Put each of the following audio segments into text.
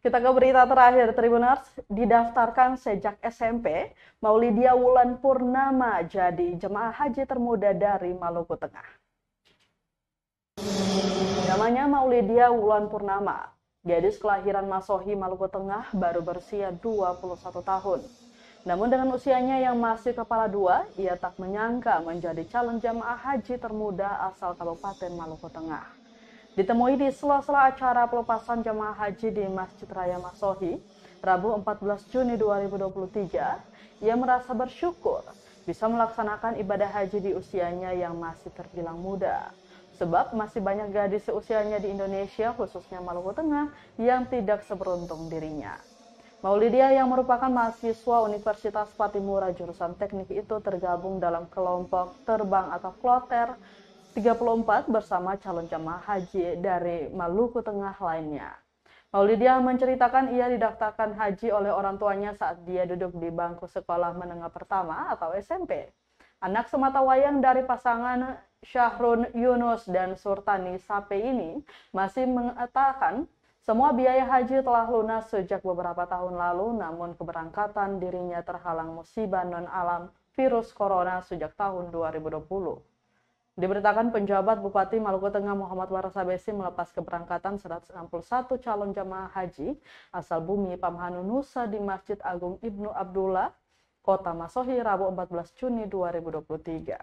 Kita ke berita terakhir, Tribuners. Didaftarkan sejak SMP, Maulidia Wulan Purnama jadi jemaah haji termuda dari Maluku Tengah. Namanya Maulidia Wulan Purnama, gadis kelahiran Masohi, Maluku Tengah, baru berusia 21 tahun. Namun dengan usianya yang masih kepala dua, ia tak menyangka menjadi calon jemaah haji termuda asal Kabupaten Maluku Tengah. Ditemui di sela-sela acara pelepasan jemaah haji di Masjid Raya Masohi, Rabu 14 Juni 2023, ia merasa bersyukur bisa melaksanakan ibadah haji di usianya yang masih terbilang muda. Sebab masih banyak gadis seusianya di Indonesia, khususnya Maluku Tengah, yang tidak seberuntung dirinya. Maulidia yang merupakan mahasiswa Universitas Patimura jurusan teknik itu tergabung dalam kelompok terbang atau kloter 34 bersama calon jemaah haji dari Maluku Tengah lainnya. Maulidia menceritakan ia didaftarkan haji oleh orang tuanya saat dia duduk di bangku sekolah menengah pertama atau SMP. Anak sematawayang dari pasangan Syahrun Yunus dan Surtani Sape ini masih mengatakan semua biaya haji telah lunas sejak beberapa tahun lalu, namun keberangkatan dirinya terhalang musibah non-alam virus corona sejak tahun 2020. Diberitakan penjabat Bupati Maluku Tengah Muhammad Warasabesi melepas keberangkatan 161 calon jemaah haji asal bumi Pamhanu Nusa di Masjid Agung Ibnu Abdullah, Kota Masohi, Rabu 14 Juni 2023.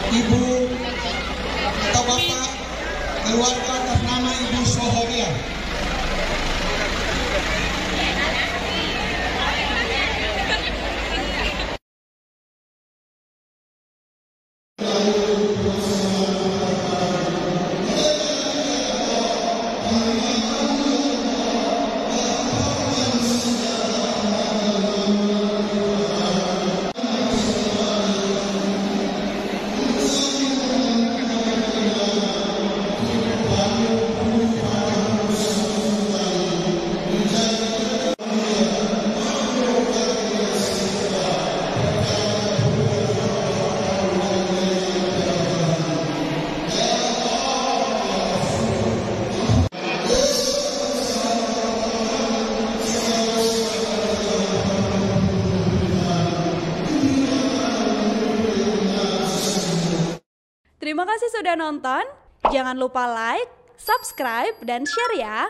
Ibu atau Bapak keluarga atas nama Ibu Sohoria. Terima kasih sudah nonton. Jangan lupa like, subscribe, dan share ya.